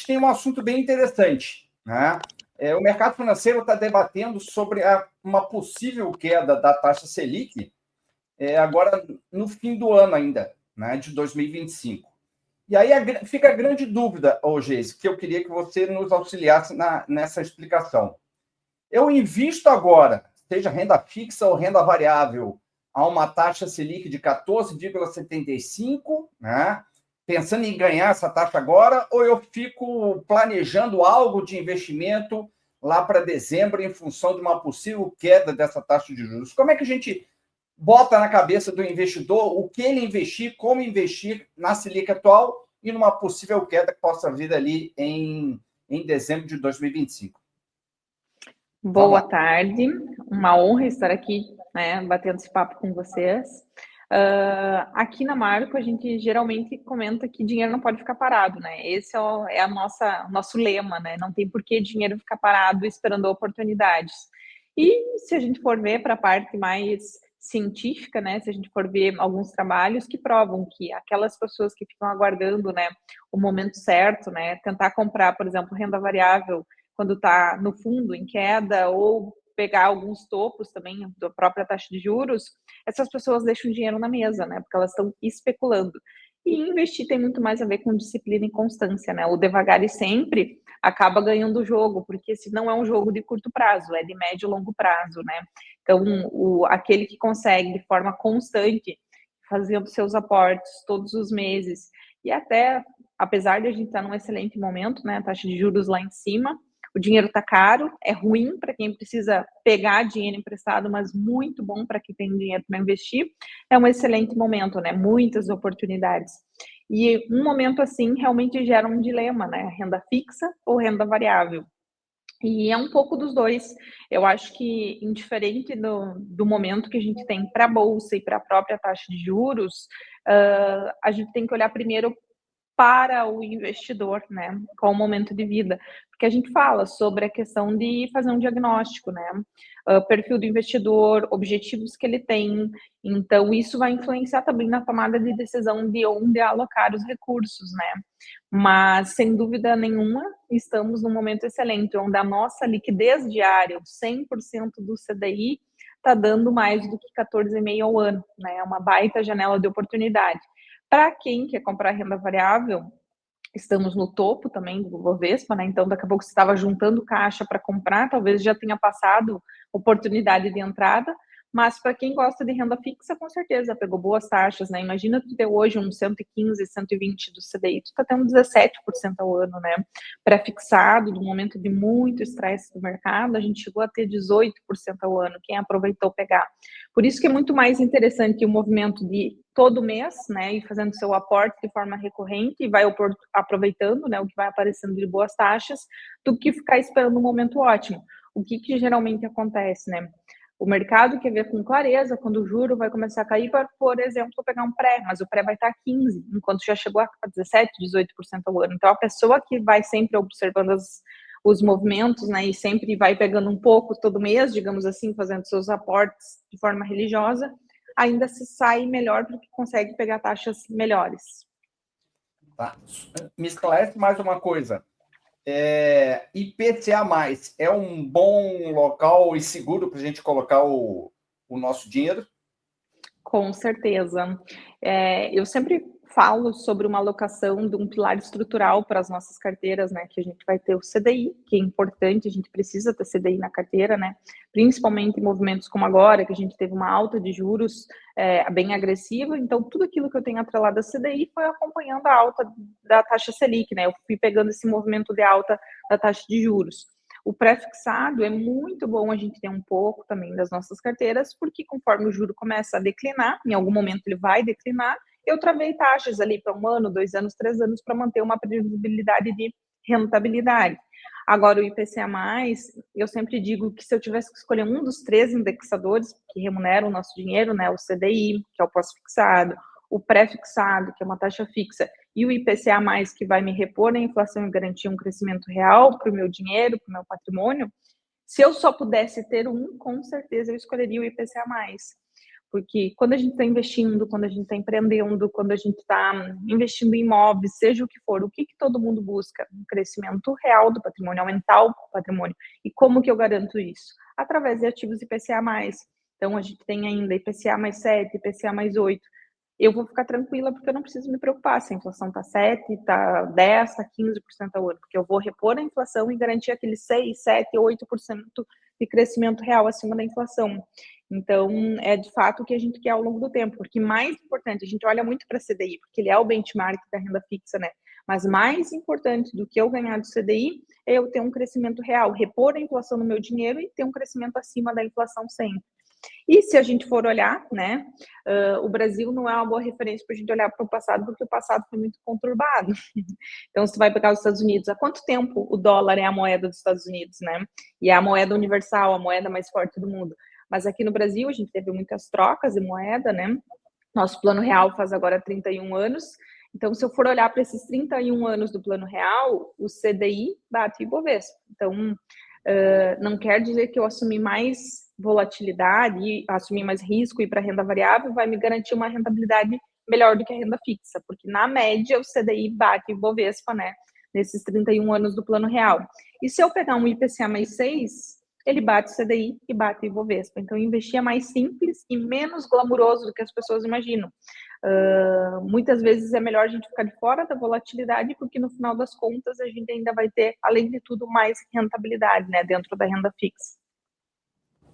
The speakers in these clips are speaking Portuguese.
tem um assunto bem interessante, né? O mercado financeiro está debatendo sobre uma possível queda da taxa Selic agora no fim do ano ainda, né, de 2025. E aí fica a grande dúvida, Geise, que eu queria que você nos auxiliasse nessa explicação. Eu invisto agora, seja renda fixa ou renda variável, a uma taxa Selic de 14,75, né? Pensando em ganhar essa taxa agora, ou eu fico planejando algo de investimento lá para dezembro em função de uma possível queda dessa taxa de juros? Como é que a gente bota na cabeça do investidor o que ele investir, como investir na Selic atual e numa possível queda que possa vir ali em dezembro de 2025? Boa tarde, uma honra estar aqui, né, batendo esse papo com vocês. Aqui na Marco, a gente geralmente comenta que dinheiro não pode ficar parado, né? Esse é nosso lema, né? Não tem por que dinheiro ficar parado esperando oportunidades. E se a gente for ver para a parte mais científica, né? Se a gente for ver alguns trabalhos que provam que aquelas pessoas que ficam aguardando, né, o momento certo, né, tentar comprar, por exemplo, renda variável quando está no fundo, em queda, ou pegar alguns topos também da própria taxa de juros, essas pessoas deixam dinheiro na mesa, né? Porque elas estão especulando. E investir tem muito mais a ver com disciplina e constância, né? O devagar e sempre acaba ganhando o jogo, porque se não é um jogo de curto prazo, é de médio e longo prazo, né? Então, aquele que consegue de forma constante, fazendo seus aportes todos os meses, e até, apesar de a gente estar num excelente momento, né? A taxa de juros lá em cima, o dinheiro está caro, é ruim para quem precisa pegar dinheiro emprestado, mas muito bom para quem tem dinheiro para investir. É um excelente momento, né? Muitas oportunidades. E um momento assim realmente gera um dilema, né? Renda fixa ou renda variável. E é um pouco dos dois. Eu acho que, indiferente do momento que a gente tem para a Bolsa e para a própria taxa de juros, a gente tem que olhar primeiro para o investidor, né, qual o momento de vida, porque a gente fala sobre a questão de fazer um diagnóstico, né, perfil do investidor, objetivos que ele tem, então isso vai influenciar também na tomada de decisão de onde alocar os recursos, né, mas sem dúvida nenhuma estamos num momento excelente, onde a nossa liquidez diária, o 100% do CDI, está dando mais do que 14,5 ao ano, né, é uma baita janela de oportunidade. Para quem quer comprar renda variável, estamos no topo também do Bovespa, né? Então, daqui a pouco você estava juntando caixa para comprar, talvez já tenha passado oportunidade de entrada, mas para quem gosta de renda fixa, com certeza pegou boas taxas, né? Imagina tu ter hoje um 115, 120 do CDI, tu está tendo 17% ao ano, né? Pré-fixado, no momento de muito estresse do mercado, a gente chegou a ter 18% ao ano, quem aproveitou pegar. Por isso que é muito mais interessante o movimento de todo mês, né, e fazendo seu aporte de forma recorrente e vai aproveitando, né, o que vai aparecendo de boas taxas, do que ficar esperando um momento ótimo. O que geralmente acontece, né? O mercado quer ver com clareza quando o juro vai começar a cair para, por exemplo, pegar um pré, mas o pré vai estar a 15, enquanto já chegou a 17, 18% ao ano. Então, a pessoa que vai sempre observando os movimentos, né, e sempre vai pegando um pouco todo mês, digamos assim, fazendo seus aportes de forma religiosa, ainda se sai melhor porque consegue pegar taxas melhores. Tá. Me esclarece mais uma coisa. IPCA+, é um bom local e seguro para a gente colocar o nosso dinheiro? Com certeza. Eu sempre falo sobre uma alocação de um pilar estrutural para as nossas carteiras, né? Que a gente vai ter o CDI, que é importante, a gente precisa ter CDI na carteira, né? Principalmente em movimentos como agora, que a gente teve uma alta de juros bem agressiva. Então, tudo aquilo que eu tenho atrelado a CDI foi acompanhando a alta da taxa Selic, né? Eu fui pegando esse movimento de alta da taxa de juros. O pré-fixado é muito bom a gente ter um pouco também das nossas carteiras, porque conforme o juro começa a declinar, em algum momento ele vai declinar, eu travei taxas ali para 1 ano, 2 anos, 3 anos para manter uma previsibilidade de rentabilidade. Agora, o IPCA+, eu sempre digo que se eu tivesse que escolher um dos 3 indexadores que remuneram o nosso dinheiro, né, o CDI, que é o pós-fixado, o pré-fixado, que é uma taxa fixa, e o IPCA+, que vai me repor a inflação e garantir um crescimento real para o meu dinheiro, para o meu patrimônio, se eu só pudesse ter um, com certeza eu escolheria o IPCA+. Porque quando a gente está investindo, quando a gente está empreendendo, quando a gente está investindo em imóveis, seja o que for, o que todo mundo busca? Um crescimento real do patrimônio, aumentar o patrimônio. E como que eu garanto isso? Através de ativos IPCA+. Então, a gente tem ainda IPCA mais 7, IPCA mais 8. Eu vou ficar tranquila porque eu não preciso me preocupar se a inflação está 7, está 10, está 15% ao ano, porque eu vou repor a inflação e garantir aquele 6, 7, 8% de crescimento real acima da inflação. Então, é de fato o que a gente quer ao longo do tempo, porque mais importante, a gente olha muito para a CDI, porque ele é o benchmark da renda fixa, né? Mas mais importante do que eu ganhar do CDI é eu ter um crescimento real, repor a inflação no meu dinheiro e ter um crescimento acima da inflação sempre. E se a gente for olhar, né, o Brasil não é uma boa referência para a gente olhar para o passado, porque o passado foi muito conturbado. Então, se vai pegar os Estados Unidos, há quanto tempo o dólar é a moeda dos Estados Unidos, né? E é a moeda universal, a moeda mais forte do mundo. Mas aqui no Brasil, a gente teve muitas trocas de moeda, né? Nosso plano real faz agora 31 anos. Então, se eu for olhar para esses 31 anos do plano real, o CDI bate o Ibovespa. Então, não quer dizer que eu assumir mais volatilidade, assumir mais risco e ir para renda variável vai me garantir uma rentabilidade melhor do que a renda fixa, porque na média o CDI bate o Ibovespa, né, nesses 31 anos do plano real. E se eu pegar um IPCA mais 6, ele bate o CDI e bate o Ibovespa. Então, investir é mais simples e menos glamuroso do que as pessoas imaginam. Muitas vezes é melhor a gente ficar de fora da volatilidade, porque no final das contas a gente ainda vai ter, além de tudo, mais rentabilidade, né, dentro da renda fixa.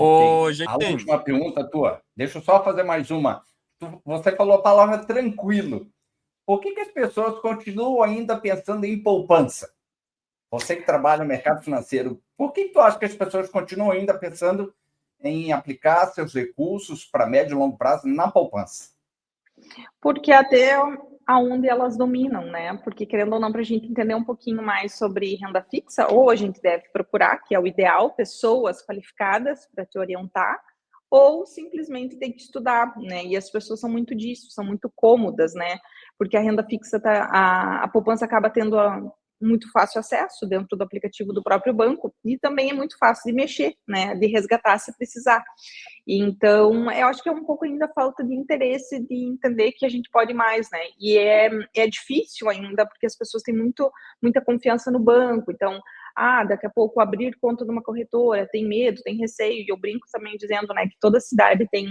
Ok. A última pergunta tua, deixa eu só fazer mais uma. Você falou a palavra tranquilo. Por que as pessoas continuam ainda pensando em poupança? Você que trabalha no mercado financeiro, por que tu acha que as pessoas continuam ainda pensando em aplicar seus recursos para médio e longo prazo na poupança? Porque até aonde elas dominam, né? Porque, querendo ou não, para a gente entender um pouquinho mais sobre renda fixa, ou a gente deve procurar, que é o ideal, pessoas qualificadas para te orientar, ou simplesmente tem que estudar, né? E as pessoas são muito disso, são muito cômodas, né? Porque a renda fixa, a poupança acaba tendo muito fácil acesso dentro do aplicativo do próprio banco e também é muito fácil de mexer, né? De resgatar se precisar. Então, eu acho que é um pouco ainda falta de interesse de entender que a gente pode mais, né? E é difícil ainda, porque as pessoas têm muita confiança no banco. Então, daqui a pouco abrir conta numa corretora, tem medo, tem receio. E eu brinco também dizendo, né, que toda cidade tem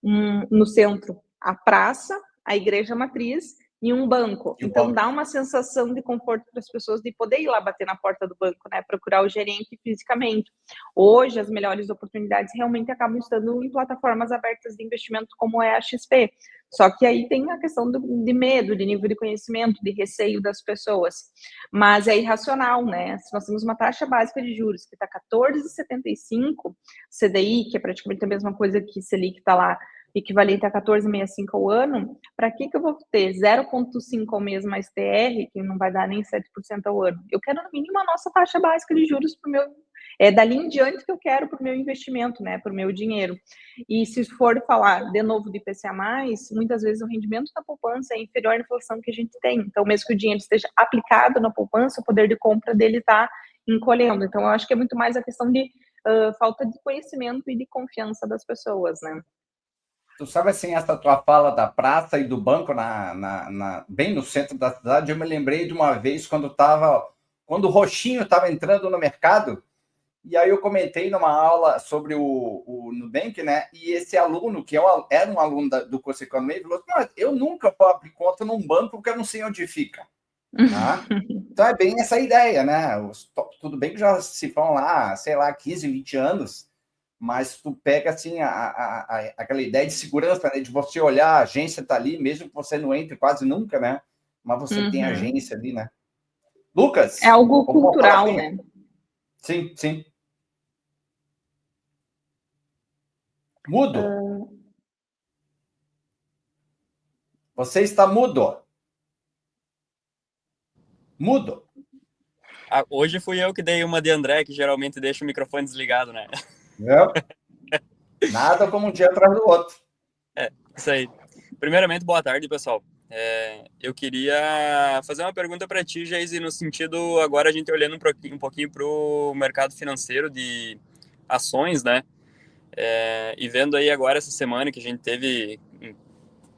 no centro a praça, a igreja matriz e um banco. Então, dá uma sensação de conforto para as pessoas de poder ir lá bater na porta do banco, né? Procurar o gerente fisicamente. Hoje, as melhores oportunidades realmente acabam estando em plataformas abertas de investimento como é a XP. Só que aí tem a questão de medo, de nível de conhecimento, de receio das pessoas. Mas é irracional, né? Se nós temos uma taxa básica de juros que está 14,75, CDI, que é praticamente a mesma coisa que Selic está lá, equivalente a 14,65 ao ano, para que eu vou ter 0,5 ao mês mais TR, que não vai dar nem 7% ao ano? Eu quero, no mínimo, a nossa taxa básica de juros para o meu. É dali em diante que eu quero para o meu investimento, né? Para o meu dinheiro. E se for falar de novo de IPCA, muitas vezes o rendimento da poupança é inferior à inflação que a gente tem. Então, mesmo que o dinheiro esteja aplicado na poupança, o poder de compra dele está encolhendo. Então, eu acho que é muito mais a questão de falta de conhecimento e de confiança das pessoas, né? Tu sabe, assim, essa tua fala da praça e do banco bem no centro da cidade, eu me lembrei de uma vez quando o Roxinho estava entrando no mercado, e aí eu comentei numa aula sobre o Nubank, né? E esse aluno, que era um aluno do curso de economia, falou assim, eu nunca vou abrir conta num banco porque eu não sei onde fica. Tá? Então é bem essa ideia, né? Tudo bem que já se vão lá, sei lá, 15, 20 anos, mas tu pega assim aquela ideia de segurança, né? De você olhar, a agência tá ali, mesmo que você não entre quase nunca, né? Mas você tem agência ali, né? Lucas, é algo cultural, né? Sim, sim. Mudo. Você está mudo. Mudo. Hoje fui eu que dei uma de André, que geralmente deixa o microfone desligado, né? Nada como um dia atrás do outro. Isso aí. Primeiramente, boa tarde, pessoal. Eu queria fazer uma pergunta para ti, Geise, no sentido, agora a gente olhando um pouquinho para o mercado financeiro de ações, né? E vendo aí agora essa semana que a gente teve um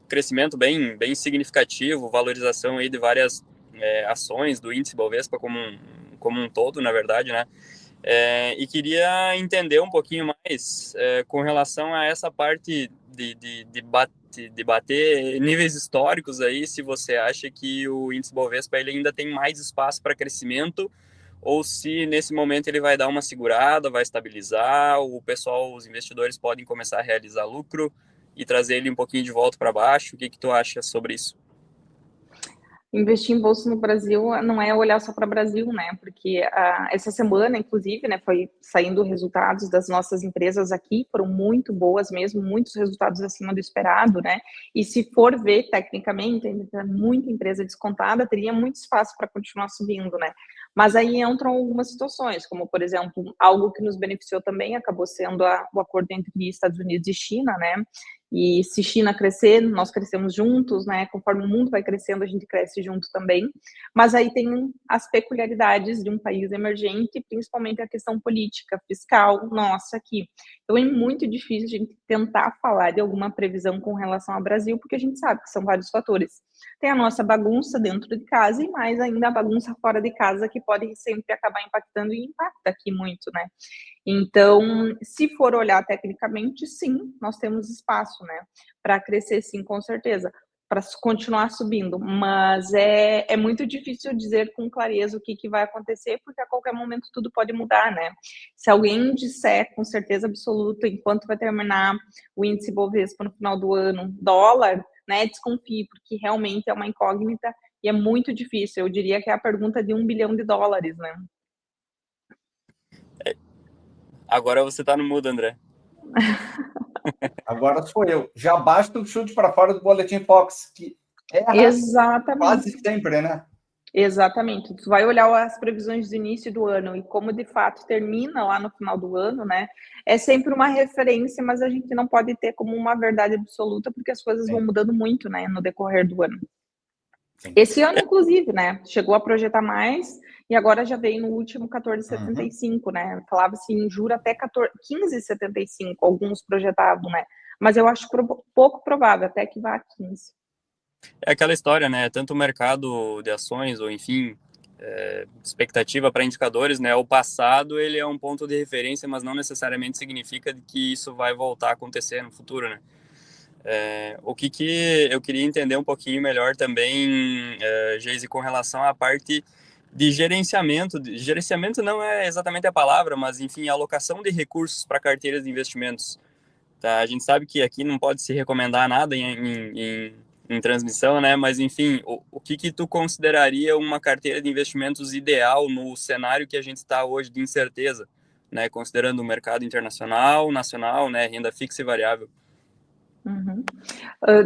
crescimento bem significativo, valorização aí de várias ações do índice Bovespa como um todo, na verdade, né? E queria entender um pouquinho mais com relação a essa parte de bater níveis históricos aí, se você acha que o índice Bovespa ele ainda tem mais espaço para crescimento, ou se nesse momento ele vai dar uma segurada, vai estabilizar, o pessoal, os investidores podem começar a realizar lucro e trazer ele um pouquinho de volta para baixo. O que tu acha sobre isso? Investir em bolsa no Brasil não é olhar só para o Brasil, né? Porque essa semana, inclusive, né, foi saindo resultados das nossas empresas aqui, foram muito boas mesmo, muitos resultados acima do esperado, né? E se for ver tecnicamente, ainda tem muita empresa descontada, teria muito espaço para continuar subindo, né? Mas aí entram algumas situações, como, por exemplo, algo que nos beneficiou também acabou sendo o acordo entre Estados Unidos e China, né? E se China crescer, nós crescemos juntos, né? Conforme o mundo vai crescendo, a gente cresce junto também. Mas aí tem as peculiaridades de um país emergente, principalmente a questão política, fiscal, nossa, aqui. Então é muito difícil a gente tentar falar de alguma previsão com relação ao Brasil, porque a gente sabe que são vários fatores. Tem a nossa bagunça dentro de casa e mais ainda a bagunça fora de casa, que pode sempre acabar impactando e impacta aqui muito, né? Então, se for olhar tecnicamente, sim, nós temos espaço, né, para crescer, sim, com certeza, para continuar subindo, mas é muito difícil dizer com clareza o que vai acontecer, porque a qualquer momento tudo pode mudar, né? Se alguém disser com certeza absoluta enquanto vai terminar o índice Bovespa no final do ano, dólar, né, desconfie, porque realmente é uma incógnita e é muito difícil. Eu diria que é a pergunta de $1 bilhão, né? Agora você está no mudo, André. Agora sou eu. Já basta o chute para fora do Boletim Fox, que Exatamente. quase sempre, né? Exatamente. Tu vai olhar as previsões do início do ano e como de fato termina lá no final do ano, né? É sempre uma referência, mas a gente não pode ter como uma verdade absoluta, porque as coisas vão mudando muito, né, no decorrer do ano. Sim. Esse ano, inclusive, né, chegou a projetar mais e agora já veio no último 14,75, né? Falava-se em juro até 15,75, alguns projetavam, né? Mas eu acho pouco provável, até que vá a 15. É aquela história, né? Tanto o mercado de ações, ou enfim, expectativa para indicadores, né? O passado, ele é um ponto de referência, mas não necessariamente significa que isso vai voltar a acontecer no futuro, né? O que eu queria entender um pouquinho melhor também, Geise, com relação à parte de gerenciamento. Gerenciamento não é exatamente a palavra, mas, enfim, alocação de recursos para carteiras de investimentos. Tá? A gente sabe que aqui não pode se recomendar nada em transmissão, né? Mas, enfim, o que tu consideraria uma carteira de investimentos ideal no cenário que a gente está hoje de incerteza, né? Considerando o mercado internacional, nacional, né? Renda fixa e variável. Uhum.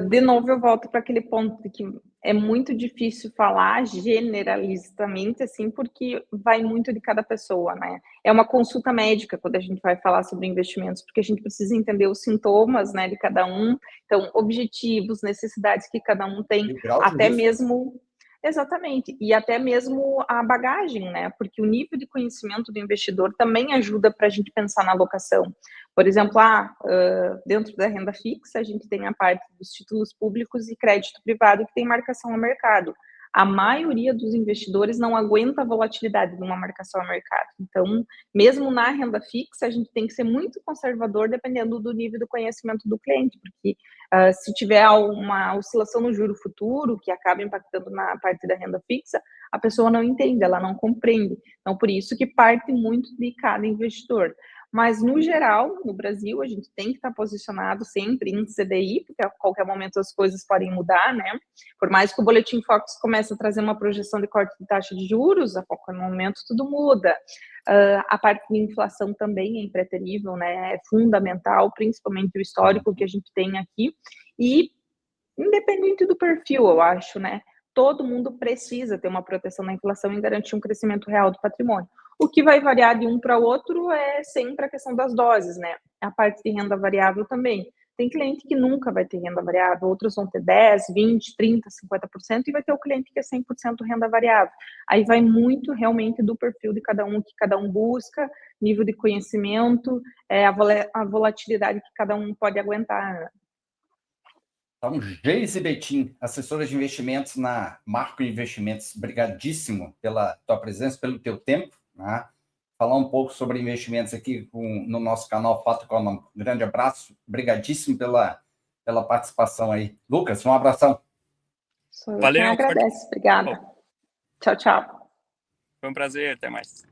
De novo, eu volto para aquele ponto de que é muito difícil falar generalistamente, assim, porque vai muito de cada pessoa, né? É uma consulta médica quando a gente vai falar sobre investimentos, porque a gente precisa entender os sintomas, né, de cada um, então, objetivos, necessidades que cada um tem, até mesmo... Exatamente, e até mesmo a bagagem, né? Porque o nível de conhecimento do investidor também ajuda para a gente pensar na alocação. Por exemplo, dentro da renda fixa, a gente tem a parte dos títulos públicos e crédito privado que tem marcação a mercado. A maioria dos investidores não aguenta a volatilidade de uma marcação a mercado. Então, mesmo na renda fixa, a gente tem que ser muito conservador dependendo do nível do conhecimento do cliente, porque se tiver uma oscilação no juro futuro que acaba impactando na parte da renda fixa, a pessoa não entende, ela não compreende. Então, por isso que parte muito de cada investidor. Mas, no geral, no Brasil, a gente tem que estar posicionado sempre em CDI, porque a qualquer momento as coisas podem mudar, né? Por mais que o Boletim Fox comece a trazer uma projeção de corte de taxa de juros, a qualquer momento tudo muda. A parte de inflação também é impreterível, né? É fundamental, principalmente o histórico que a gente tem aqui. E, independente do perfil, eu acho, né? Todo mundo precisa ter uma proteção da inflação e garantir um crescimento real do patrimônio. O que vai variar de um para o outro é sempre a questão das doses, né? A parte de renda variável também. Tem cliente que nunca vai ter renda variável, outros vão ter 10, 20, 30, 50%, e vai ter o cliente que é 100% renda variável. Aí vai muito realmente do perfil de cada um, que cada um busca, nível de conhecimento, a volatilidade que cada um pode aguentar. Então, Geise Betim, assessora de investimentos na Marco Investimentos, brigadíssimo pela tua presença, pelo teu tempo, né? Falar um pouco sobre investimentos aqui no nosso canal Fato Econômico. Um grande abraço, brigadíssimo pela participação aí. Lucas, um abração. Sou eu quem agradece. Obrigada. Tchau, tchau. Foi um prazer, até mais.